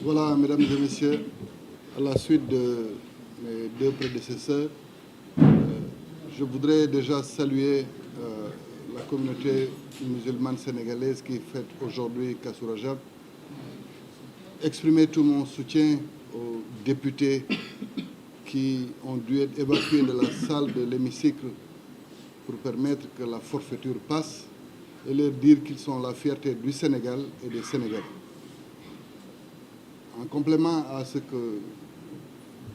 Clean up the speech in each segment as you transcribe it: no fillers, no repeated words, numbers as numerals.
Voilà, mesdames et messieurs, à la suite de mes deux prédécesseurs, je voudrais déjà saluer la communauté musulmane sénégalaise qui fête aujourd'hui Kassoul Rajab, exprimer tout mon soutien aux députés qui ont dû être évacués de la salle de l'hémicycle pour permettre que la forfaiture passe et leur dire qu'ils sont la fierté du Sénégal et des Sénégalais. En complément à ce que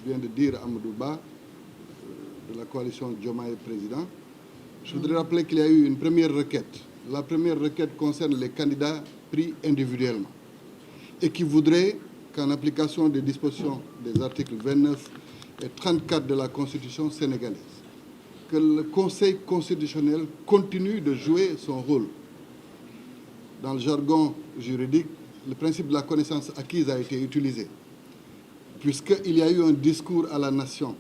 vient de dire Amadou Ba, de la coalition Diomaye Président, je voudrais rappeler qu'il y a eu une première requête. La première requête concerne les candidats pris individuellement et qui voudrait qu'en application des dispositions des articles 29 et 34 de la Constitution sénégalaise, que le Conseil constitutionnel continue de jouer son rôle. Dans le jargon juridique, le principe de la connaissance acquise a été utilisé, puisqu'il y a eu un discours à la nation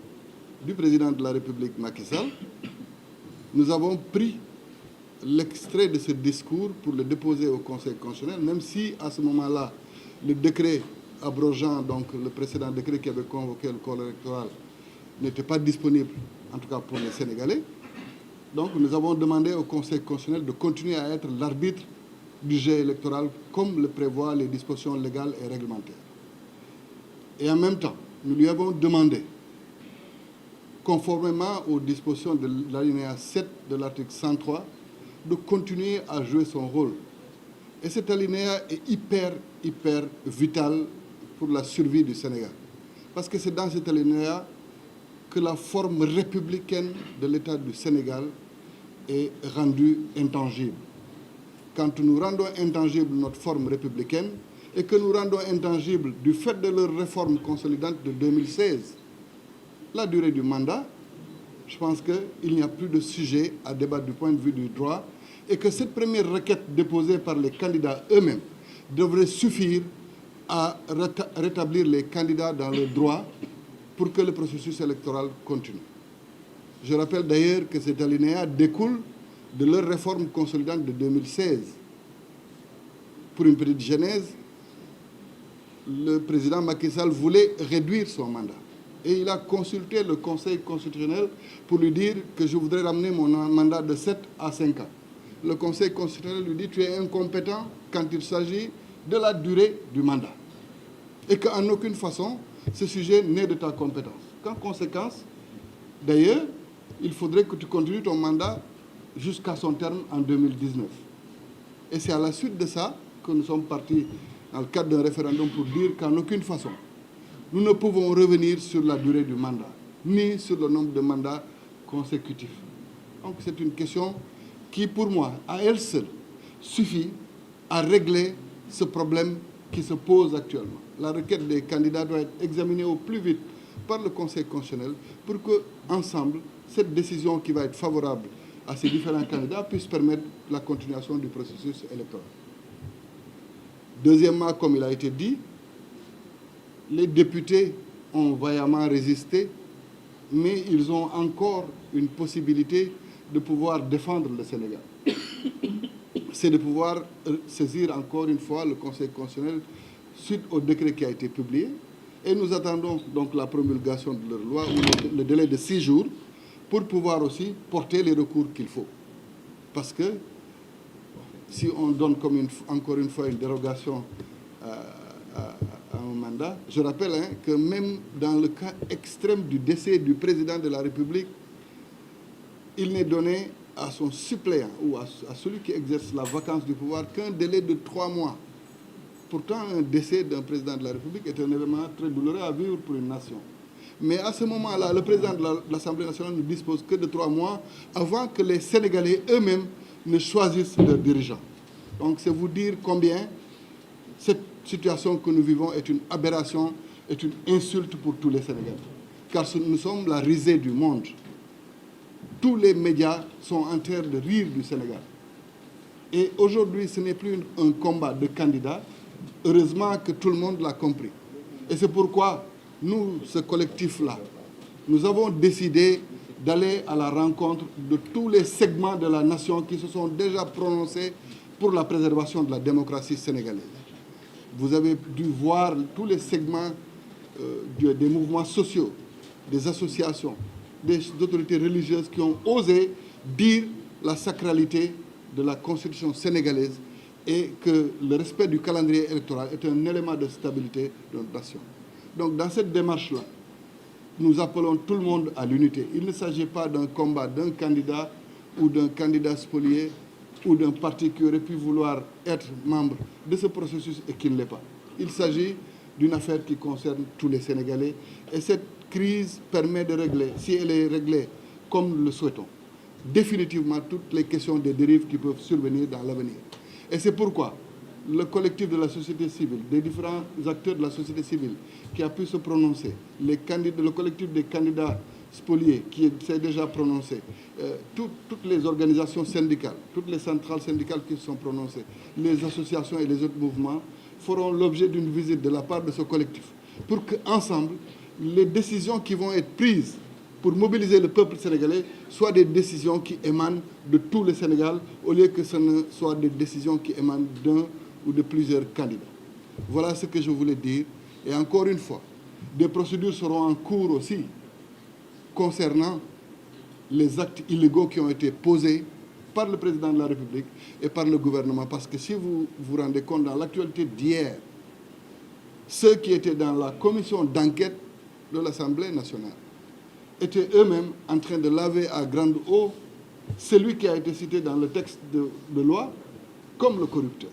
du président de la République Macky Sall. Nous avons pris l'extrait de ce discours pour le déposer au Conseil constitutionnel, même si à ce moment-là, le décret abrogeant, donc le précédent décret qui avait convoqué le corps électoral, n'était pas disponible, en tout cas pour les Sénégalais. Donc nous avons demandé au Conseil constitutionnel de continuer à être l'arbitre du jeu électoral comme le prévoient les dispositions légales et réglementaires. Et en même temps, nous lui avons demandé, conformément aux dispositions de l'alinéa 7 de l'article 103, de continuer à jouer son rôle. Et cet alinéa est hyper vital pour la survie du Sénégal. Parce que c'est dans cet alinéa que la forme républicaine de l'État du Sénégal est rendue intangible. Quand nous rendons intangible notre forme républicaine et que nous rendons intangible du fait de leur réforme consolidante de 2016, la durée du mandat, je pense qu'il n'y a plus de sujet à débattre du point de vue du droit et que cette première requête déposée par les candidats eux-mêmes devrait suffire à rétablir les candidats dans le droit pour que le processus électoral continue. Je rappelle d'ailleurs que cet alinéa découle de leur réforme consolidante de 2016. Pour une petite genèse, le président Macky Sall voulait réduire son mandat. Et il a consulté le Conseil constitutionnel pour lui dire que je voudrais ramener mon mandat de 7 à 5 ans. Le Conseil constitutionnel lui dit tu es incompétent quand il s'agit de la durée du mandat. Et qu'en aucune façon, ce sujet n'est de ta compétence. Qu'en conséquence, d'ailleurs, il faudrait que tu continues ton mandat jusqu'à son terme en 2019. Et c'est à la suite de ça que nous sommes partis dans le cadre d'un référendum pour dire qu'en aucune façon, nous ne pouvons revenir sur la durée du mandat, ni sur le nombre de mandats consécutifs. Donc c'est une question qui, pour moi, à elle seule, suffit à régler ce problème qui se pose actuellement. La requête des candidats doit être examinée au plus vite par le Conseil constitutionnel pour que, ensemble, cette décision qui va être favorable à ces différents candidats puisse permettre la continuation du processus électoral. Deuxièmement, comme il a été dit, les députés ont vaillamment résisté, mais ils ont encore une possibilité de pouvoir défendre le Sénégal. C'est de pouvoir saisir encore une fois le Conseil constitutionnel suite au décret qui a été publié. Et nous attendons donc la promulgation de leur loi, ou le délai de 6 jours, pour pouvoir aussi porter les recours qu'il faut. Parce que si on donne comme encore une fois une dérogation à un mandat, je rappelle que même dans le cas extrême du décès du président de la République, il n'est donné à son suppléant ou à celui qui exerce la vacance du pouvoir qu'un délai de 3 mois. Pourtant, un décès d'un président de la République est un événement très douloureux à vivre pour une nation. Mais à ce moment-là, le président de l'Assemblée nationale ne dispose que de 3 mois avant que les Sénégalais eux-mêmes ne choisissent leurs dirigeants. Donc c'est vous dire combien cette situation que nous vivons est une aberration, est une insulte pour tous les Sénégalais. Car nous sommes la risée du monde. Tous les médias sont en train de rire du Sénégal. Et aujourd'hui, ce n'est plus un combat de candidats, Heureusement que tout le monde l'a compris. Et c'est pourquoi nous, ce collectif-là, nous avons décidé d'aller à la rencontre de tous les segments de la nation qui se sont déjà prononcés pour la préservation de la démocratie sénégalaise. Vous avez dû voir tous les segments des mouvements sociaux, des associations, des autorités religieuses qui ont osé dire la sacralité de la Constitution sénégalaise et que le respect du calendrier électoral est un élément de stabilité de notre nation. Donc dans cette démarche-là, nous appelons tout le monde à l'unité. Il ne s'agit pas d'un combat d'un candidat ou d'un candidat spolié ou d'un parti qui aurait pu vouloir être membre de ce processus et qui ne l'est pas. Il s'agit d'une affaire qui concerne tous les Sénégalais et cette crise permet de régler, si elle est réglée comme nous le souhaitons, définitivement toutes les questions des dérives qui peuvent survenir dans l'avenir. Et c'est pourquoi le collectif de la société civile, des différents acteurs de la société civile qui a pu se prononcer, le collectif des candidats spoliés qui s'est déjà prononcé, toutes les organisations syndicales, toutes les centrales syndicales qui se sont prononcées, les associations et les autres mouvements feront l'objet d'une visite de la part de ce collectif pour qu'ensemble, les décisions qui vont être prises pour mobiliser le peuple sénégalais soient des décisions qui émanent de tout le Sénégal au lieu que ce ne soient des décisions qui émanent d'un ou de plusieurs candidats. Voilà ce que je voulais dire. Et encore une fois, des procédures seront en cours aussi concernant les actes illégaux qui ont été posés par le président de la République et par le gouvernement. Parce que si vous vous rendez compte, dans l'actualité d'hier, ceux qui étaient dans la commission d'enquête de l'Assemblée nationale étaient eux-mêmes en train de laver à grande eau celui qui a été cité dans le texte de loi comme le corrupteur.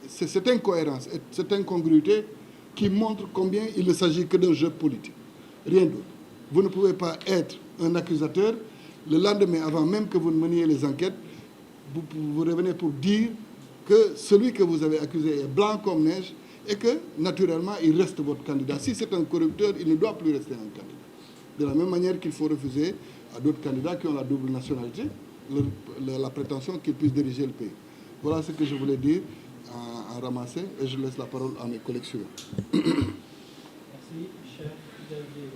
C'est cette incohérence et cette incongruité qui montre combien il ne s'agit que d'un jeu politique. Rien d'autre. Vous ne pouvez pas être un accusateur. Le lendemain, avant même que vous ne meniez les enquêtes, vous revenez pour dire que celui que vous avez accusé est blanc comme neige et que, naturellement, il reste votre candidat. Si c'est un corrupteur, il ne doit plus rester un candidat. De la même manière qu'il faut refuser à d'autres candidats qui ont la double nationalité la prétention qu'ils puissent diriger le pays. Voilà ce que je voulais dire à ramasser et je laisse la parole à mes collègues suivants. Merci, cher Xavier.